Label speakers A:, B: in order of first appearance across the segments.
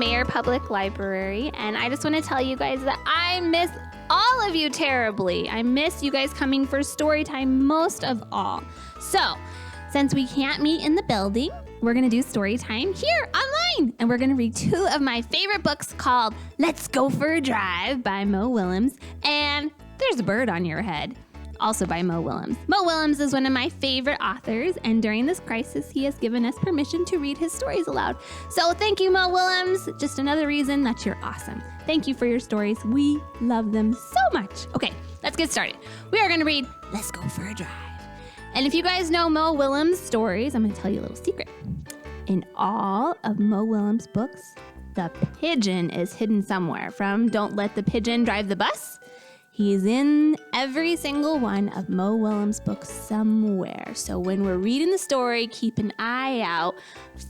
A: Mayer Public Library, and I just want to tell you guys that I miss all of you terribly. I miss you guys coming for story time most of all. So, since we can't meet in the building, we're going to do story time here online, and we're going to read two of my favorite books called Let's Go for a Drive by Mo Willems and There's a Bird on Your Head, also by Mo Willems. Mo Willems is one of my favorite authors, and during this crisis, he has given us permission to read his stories aloud. So thank you, Mo Willems. Just another reason that you're awesome. Thank you for your stories. We love them so much. Okay, let's get started. We are going to read Let's Go for a Drive. And if you guys know Mo Willems' stories, I'm going to tell you a little secret. In all of Mo Willems' books, the pigeon is hidden somewhere. From Don't Let the Pigeon Drive the Bus, he's in every single one of Mo Willems' books somewhere. So when we're reading the story, keep an eye out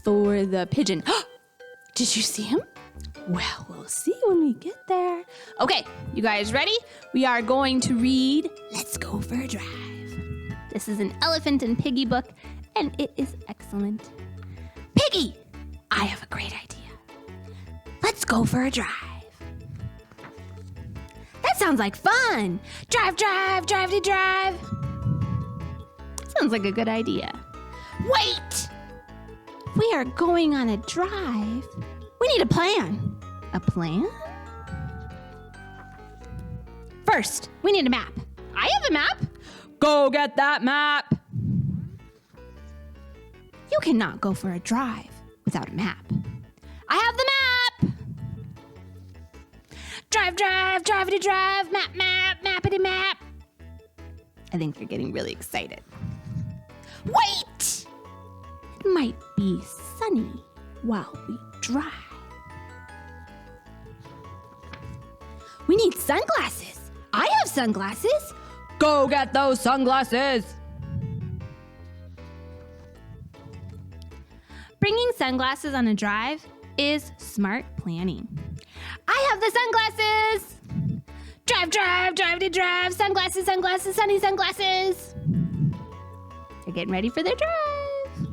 A: for the pigeon. Did you see him? Well, we'll see when we get there. Okay, you guys ready? We are going to read Let's Go for a Drive. This is an Elephant and Piggy book, and it is excellent. Piggy, I have a great idea. Let's go for a drive. That sounds like fun. Drive, drive, drive-de-drive. Sounds like a good idea. Wait! We are going on a drive. We need a plan. A plan? First, we need a map. I have a map. Go get that map. You cannot go for a drive without a map. I have the map. Drive, drive, drive-de-drive, map, map, mappity-map. I think you're getting really excited. Wait! It might be sunny while we drive. We need sunglasses. I have sunglasses. Go get those sunglasses. Bringing sunglasses on a drive is smart planning. I have the sunglasses. Drive, drive, drive-de-drive, sunglasses, sunglasses, sunny sunglasses. They're getting ready for their drive.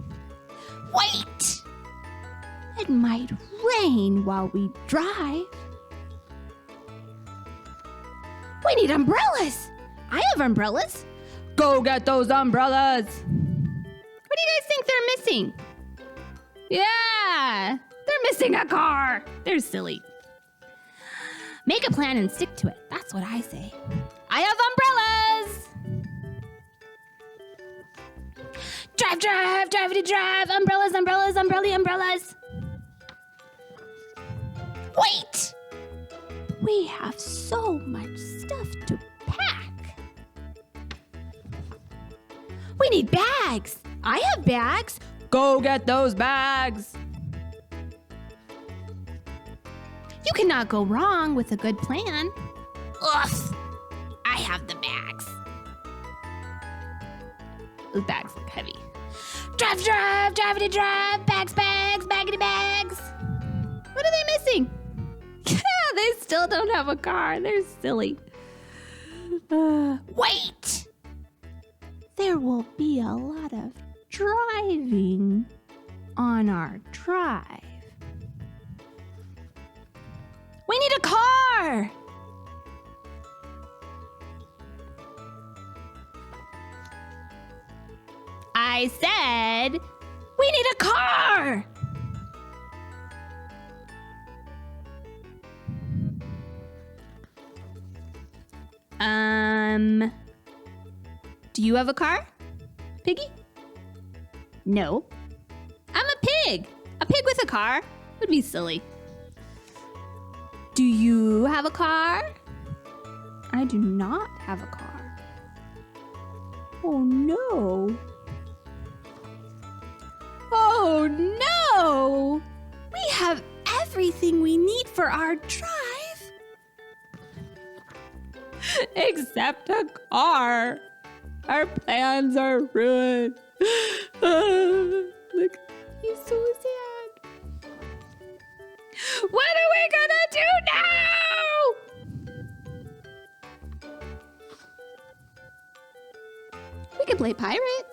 A: Wait! It might rain while we drive. We need umbrellas. I have umbrellas. Go get those umbrellas. What do you guys think they're missing? Yeah, they're missing a car. They're silly. Make a plan and stick to it. That's what I say. I have umbrellas. Drive, drive, drive-de-drive. Umbrellas, umbrellas, umbrellas. Wait! We have so much stuff to pack. We need bags. I have bags. Go get those bags. You cannot go wrong with a good plan. Ugh, I have the bags. Those bags look heavy. Drive, drive, drive-de-drive, bags, bags, baggity bags. What are they missing? They still don't have a car. They're silly. Wait! There will be a lot of driving on our drive. We need a car! I said, we need a car! Do you have a car, Piggy? No. I'm a pig. A pig with a car would be silly. Do you have a car? I do not have a car. Oh no. Oh no! We have everything we need for our drive. Except a car. Our plans are ruined. Look, he's so sad. What are we gonna do now? We could play pirate.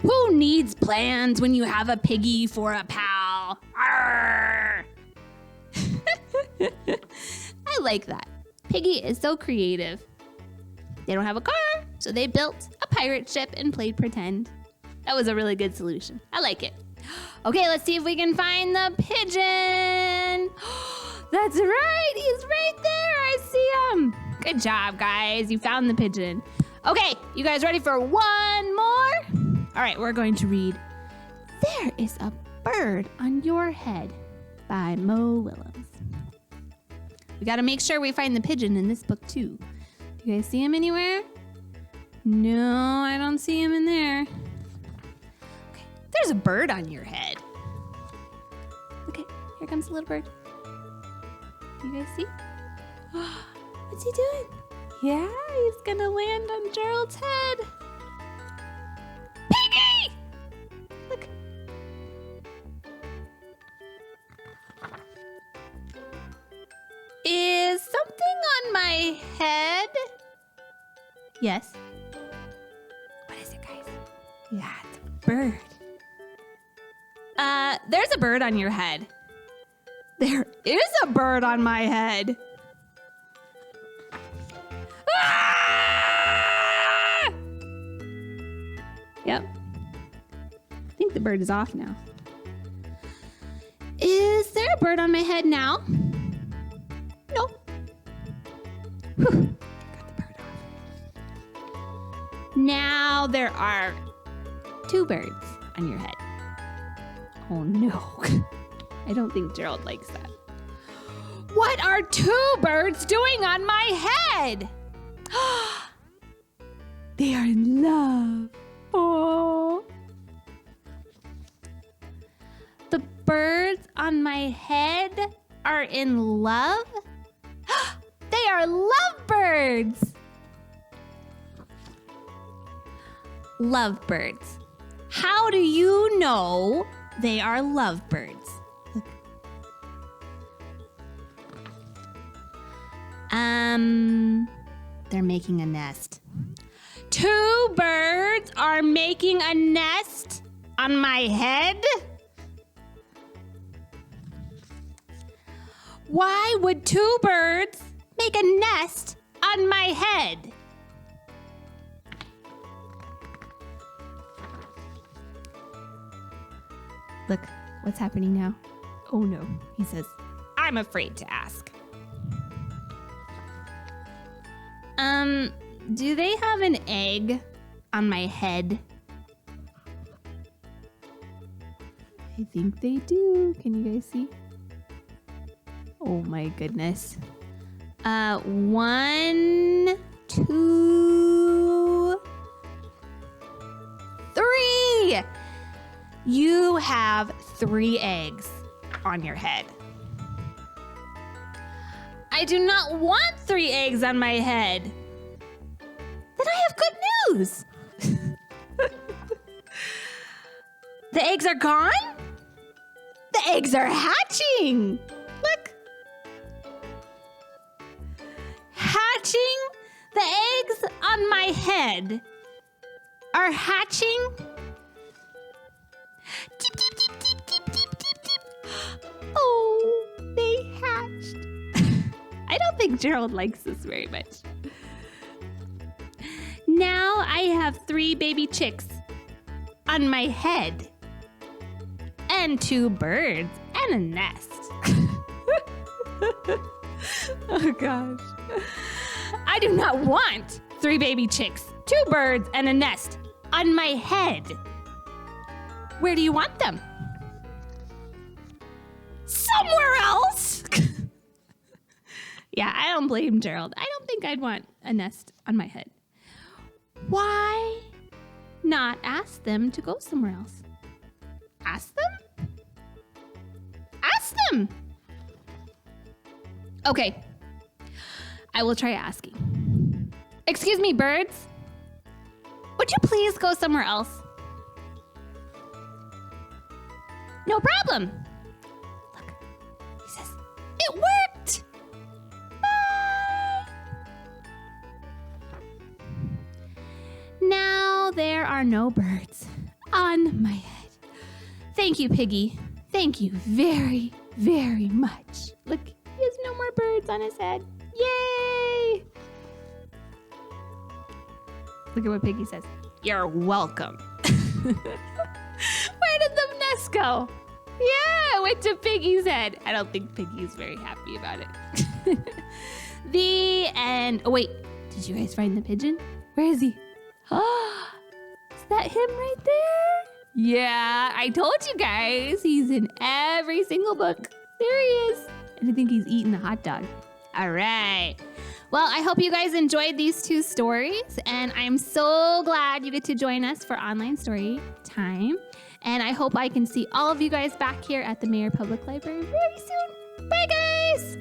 A: Who needs plans when you have a piggy for a pal? Arr! I like that. Piggy is so creative. They don't have a car, so they built a pirate ship and played pretend. That was a really good solution. I like it. Okay, let's see if we can find the pigeon. That's right, he's right there. I see him. Good job, guys. You found the pigeon. Okay, you guys ready for one more? All right, we're going to read There is a Bird on Your Head by Mo Willems. We got to make sure we find the pigeon in this book, too. Do you guys see him anywhere? No, I don't see him in there. Okay, there's a bird on your head. Okay, here comes the little bird. You guys see? What's he doing? Yeah, he's gonna land on Gerald's head. Piggy! Look. Is something on my head? Yes. What is it, guys? Yeah, it's a bird. There's a bird on your head. There is a bird on my head. Ah! Yep. I think the bird is off now. Is there a bird on my head now? No. Whew. Got the bird off. Now there are 2 birds on your head. Oh no. I don't think Gerald likes that. What are 2 birds doing on my head? They are in love. Oh. The birds on my head are in love? They are lovebirds. Lovebirds. How do you know they are lovebirds? Look. They're making a nest. 2 birds are making a nest on my head? Why would 2 birds make a nest on my head? Look, what's happening now? Oh no, he says, I'm afraid to ask. Do they have an egg on my head? I think they do. Can you guys see? Oh my goodness. 1, 2, 3. You have 3 eggs on your head. I do not want 3 eggs on my head. Then I have good news. The eggs are gone? The eggs are hatching. Look. Hatching? The eggs on my head are hatching. Deep, deep, deep, deep, deep, deep, deep, deep. Oh, they hatched. I don't think Gerald likes this very much. Now I have 3 baby chicks on my head and 2 birds and a nest. Oh gosh. I do not want 3 baby chicks, 2 birds, and a nest on my head. Where do you want them? Somewhere else. Yeah, I don't blame Gerald. I don't think I'd want a nest on my head. Why not ask them to go somewhere else? Ask them? Ask them. Okay. I will try asking. Excuse me, birds. Would you please go somewhere else? No problem. Look, he says, it worked. Bye. Now there are no birds on my head. Thank you, Piggy. Thank you very, very much. Look, he has no more birds on his head. Yay! Look at what Piggy says. You're welcome. Where did the nest go? Yeah, it went to Piggy's head. I don't think Piggy's very happy about it. The end. Oh, wait. Did you guys find the pigeon? Where is he? Oh, is that him right there? Yeah, I told you guys. He's in every single book. There he is. And I think he's eating a hot dog. All right. Well, I hope you guys enjoyed these 2 stories. And I'm so glad you get to join us for online story time. And I hope I can see all of you guys back here at the Mayer Public Library very soon. Bye, guys.